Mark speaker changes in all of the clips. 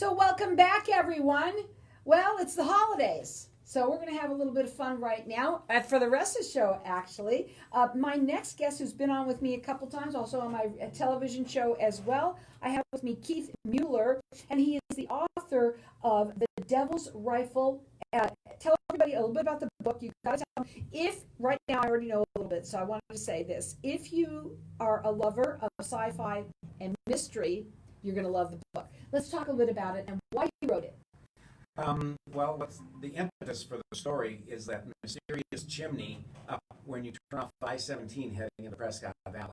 Speaker 1: So, welcome back, everyone. Well, it's the holidays. So, we're going to have a little bit of fun right now. For the rest of the show, actually, my next guest, who's been on with me a couple times, also on my television show as well, I have with me Keith Mueller, and he is the author of The Devil's Rifle. Tell everybody a little bit about the book. You got to tell them. If right now I already know a little bit, so I wanted to say this: if you are a lover of sci-fi and mystery, you're going to love the book. Let's talk a bit about it and why you wrote it.
Speaker 2: Well, what's the impetus for the story is that mysterious chimney up when you turn off I-17 heading into Prescott Valley.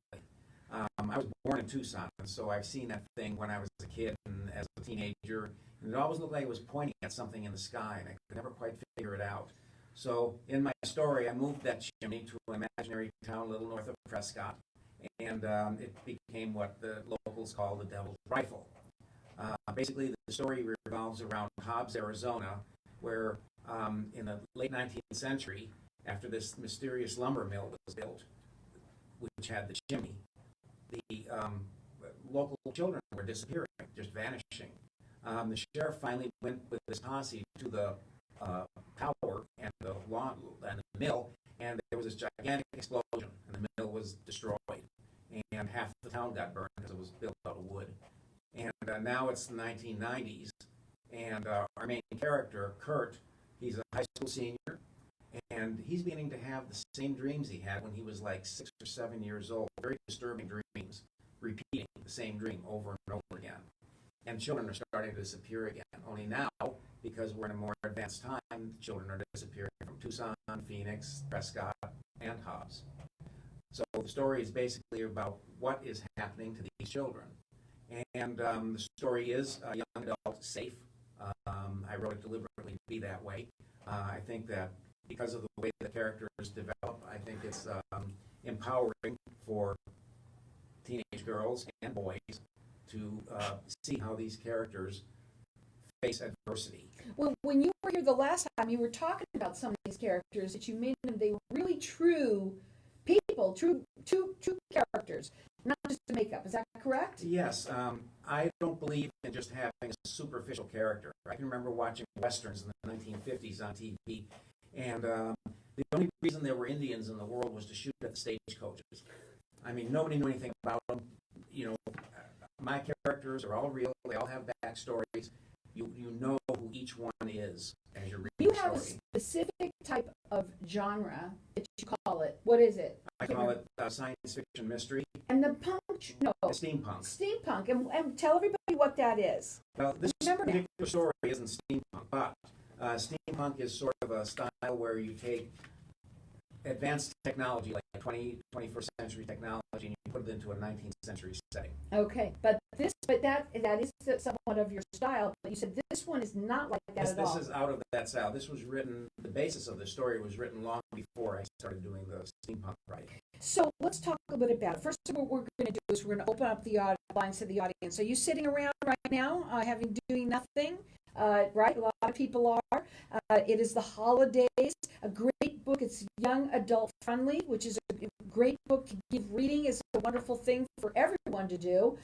Speaker 2: I was born in Tucson, and so I've seen that thing when I was a kid and as a teenager, and it always looked like it was pointing at something in the sky, and I could never quite figure it out. So in my story, I moved that chimney to an imaginary town a little north of Prescott, and it became what the locals call the Devil's Rifle. Basically, the story revolves around Hobbs, Arizona, where in the late 19th century, after this mysterious lumber mill was built, which had the chimney, the local children were disappearing, just vanishing. The sheriff finally went with his posse to the tower and the mill, and there was this gigantic explosion, and the mill was destroyed, and half the town got burned because it was built out of wood. And now it's the 1990s, and our main character, Kurt, he's a high school senior, and he's beginning to have the same dreams he had when he was like 6 or 7 years old, very disturbing dreams, repeating the same dream over and over again. And children are starting to disappear again, only now, because we're in a more advanced time, children are disappearing from Tucson, Phoenix, Prescott, and Hobbs. So the story is basically about what is happening to these children. And the story is young adult safe. I wrote it deliberately to be that way. I think that because of the way the characters develop, I think it's empowering for teenage girls and boys to see how these characters face adversity.
Speaker 1: Well, when you were here the last time, you were talking about some of these characters that you made them, they were really true people, true characters, not just the makeup. Is that correct?
Speaker 2: Yes. I don't believe in just having a superficial character. I can remember watching westerns in the 1950s on TV, and the only reason there were Indians in the world was to shoot at the stagecoaches. I mean, nobody knew anything about them. You know, my characters are all real. They all have backstories. You know who each one is as you're reading the story.
Speaker 1: You have a specific type of genre that you call it. What is it?
Speaker 2: I call it science fiction mystery.
Speaker 1: And the
Speaker 2: Steampunk.
Speaker 1: Steampunk. And tell everybody what that is.
Speaker 2: Well, this particular story isn't steampunk, but steampunk is sort of a style where you take advanced technology, like 21st century technology, and you put it into a 19th century setting.
Speaker 1: Okay, but that is somewhat of your style. But you said this one is not like that at all.
Speaker 2: This is out of that style. This was written. The basis of the story was written long before I started doing the steampunk writing.
Speaker 1: So let's talk a little bit about it. First of all, what we're going to do is we're going to open up the lines to the audience. Are you sitting around right now, doing nothing? Right, a lot of people are. It is the holidays. A great book. It's young adult friendly, which is a great book to give. Reading is a wonderful thing for everyone to do.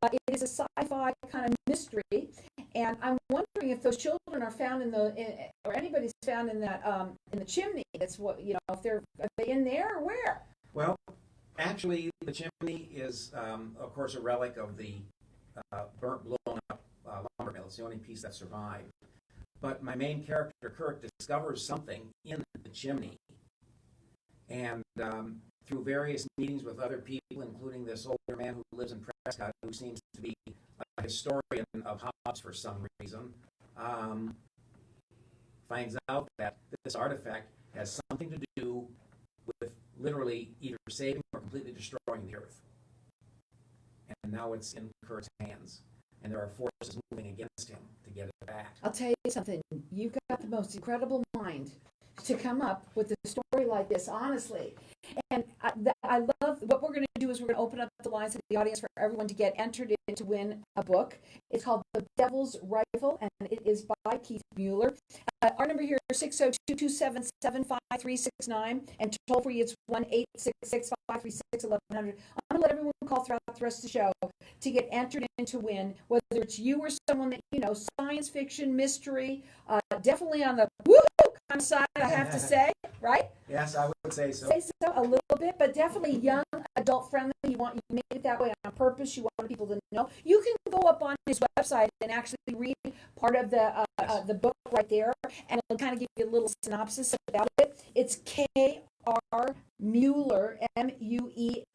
Speaker 1: It is a sci-fi kind of mystery, and I'm wondering if those children are found or anybody's found in that in the chimney. That's what if are they in there or where?
Speaker 2: Well, actually, the chimney is, of course, a relic of the burnt, blown up lumber mill. It's the only piece that survived. But my main character, Kurt, discovers something in the chimney. And through various meetings with other people, including this older man who lives in Prescott, who seems to be a historian of Hobbs for some reason, finds out that this artifact has something to do with literally either saving or completely destroying the earth. And now it's in Kurt's hands. And there are forces moving against him to get it back.
Speaker 1: I'll tell you something. You've got the most incredible mind to come up with a story like this, honestly. And I love what we're going to do is we're going to open up the lines of the audience for everyone to get entered in to win a book. It's called The Devil's Rifle, and it is by Keith Mueller. Our number here is 602-277-5369, and toll free it's 1-866-536-1100. I'm going to let everyone call throughout the rest of the show to get entered in to win, whether it's you or someone that you know, science fiction, mystery, definitely on the woohoo kind of side, I have to say, right?
Speaker 2: Yes, I would say so.
Speaker 1: Say so a little bit, but definitely young, adult friendly. You made it that way on purpose. You want people to know. You can go up on his website and actually read part of the book right there, and it'll kind of give you a little synopsis about it. It's K.R. Mueller, Mueller.com.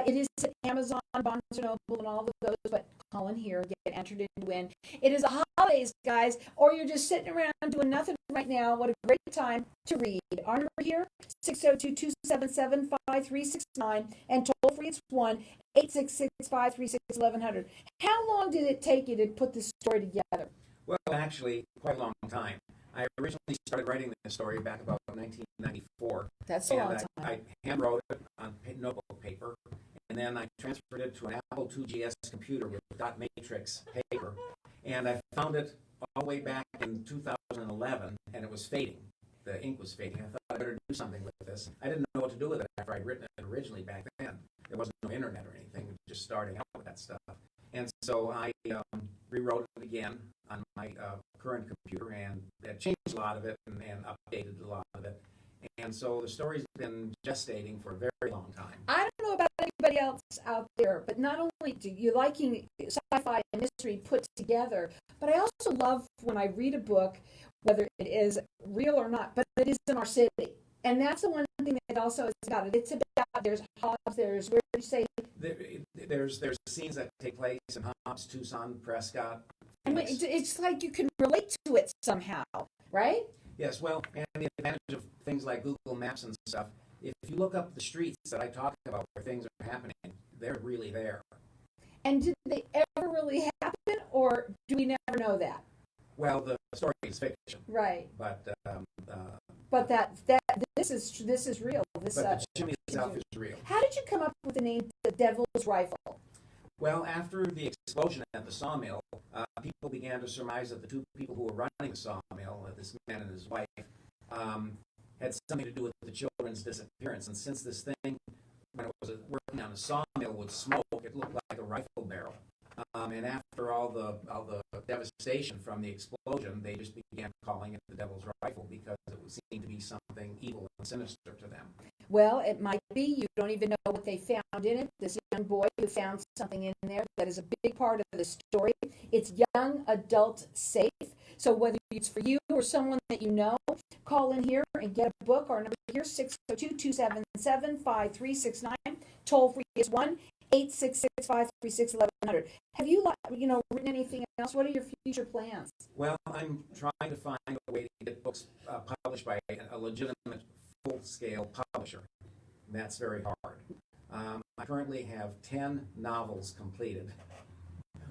Speaker 1: It is at Amazon, Barnes & Noble, and all of those, but call in here, get entered in to win. It is the holidays, guys, or you're just sitting around doing nothing right now. What a great time to read. Our number here, 602-277-5369, and toll free it's 1-866-536-1100. How long did it take you to put this story together?
Speaker 2: Well, actually, quite a long time. I originally started writing this story back about 1994.
Speaker 1: That's a long time.
Speaker 2: I hand wrote it on notebook paper, and then I transferred it to an Apple II GS computer with dot matrix paper. And I found it all the way back in 2011, and it was fading. The ink was fading. I thought I better do something with this. I didn't know what to do with it after I'd written it originally back then. There wasn't no internet or anything, just starting out with that stuff. And so I rewrote it again on my current computer, and changed a lot of it and updated a lot of it. And so the story's been gestating for a very long time.
Speaker 1: I don't know about anybody else out there, but not only do you liking sci-fi and mystery put together, but I also love when I read a book, whether it is real or not, but it is in our city. And that's the one thing that also is about it. It's about, there's Hobbs, there's, where do you say?
Speaker 2: There's scenes that take place in Hobbs, Tucson, Prescott.
Speaker 1: And it's like you can relate to it somehow, right?
Speaker 2: Yes, well, and the advantage of things like Google Maps and stuff, if you look up the streets that I talk about where things are happening, they're really there.
Speaker 1: And did they ever really happen, or do we never know that?
Speaker 2: Well, the story is fiction.
Speaker 1: Right.
Speaker 2: But
Speaker 1: this is real.
Speaker 2: but the chimney itself is real.
Speaker 1: How did you come up with the name The Devil's Rifle?
Speaker 2: Well, after the explosion at the sawmill, people began to surmise that the two people who were running the sawmill, this man and his wife, had something to do with the children's disappearance. And since this thing, when it was working on the sawmill, would smoke, it looked like a rifle barrel. And after all the devastation from the explosion, they just began calling it the Devil's Rifle because it would seem to be something evil and sinister to them.
Speaker 1: Well, it might be. You don't even know what they found in it. This young boy who found something in there that is a big part of the story. It's young adult safe. So whether it's for you or someone that you know, call in here and get a book. Our number here, 602-277-5369. Toll free is 1-866-536-1100. Have you written anything else? What are your future plans?
Speaker 2: Well, I'm trying to find a way to get books published by a legitimate full-scale publisher. And that's very hard. I currently have 10 novels completed,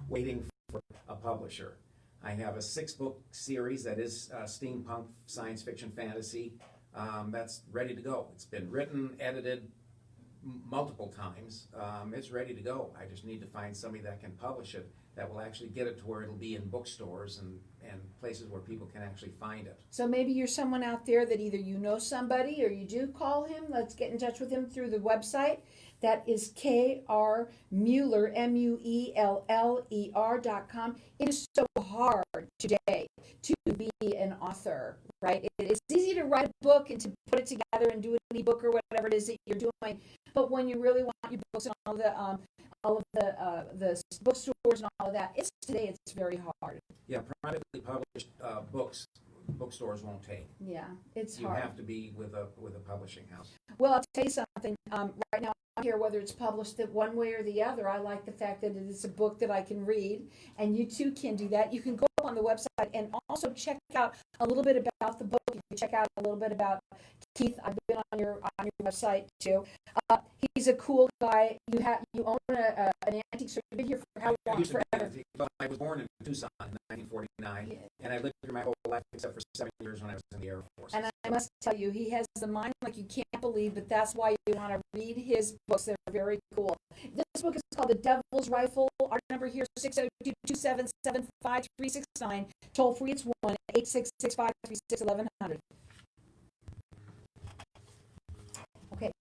Speaker 2: waiting for a publisher. I have a 6-book series that is steampunk science fiction fantasy that's ready to go. It's been written, edited multiple times. It's ready to go. I just need to find somebody that can publish it, that will actually get it to where it'll be in bookstores and places where people can actually find it.
Speaker 1: So maybe you're someone out there that either you know somebody or you do call him. Let's get in touch with him through the website. That is K.R. Mueller, Mueller.com. It is so hard today to be an author, right? It's easy to write a book and to put it together and do an ebook or whatever it is that you're doing. But when you really want your books and all of the bookstores and all of that, it's very hard.
Speaker 2: Yeah, privately published books, bookstores won't take.
Speaker 1: Yeah, it's
Speaker 2: You
Speaker 1: hard.
Speaker 2: have to be with a publishing house.
Speaker 1: Well, I'll tell you something. Right now, I don't care whether it's published one way or the other. I like the fact that it is a book that I can read, and you too can do that. You can go on the website and also check out a little bit about the book. You can check out a little bit about Keith. I've been on your website too. He's a cool guy. You own an antique store. You've been here for how long? Forever.
Speaker 2: I was born in Tucson in 1949, and I lived here my whole life except for 7 years when I was in the Air Force.
Speaker 1: And I must tell you, he has the mind like you can't believe, but that's why you want to read his books. They're very cool. This book is called The Devil's Rifle. Our number here is 602-277-5369. Toll free, it's 1-866-536-1100. Okay,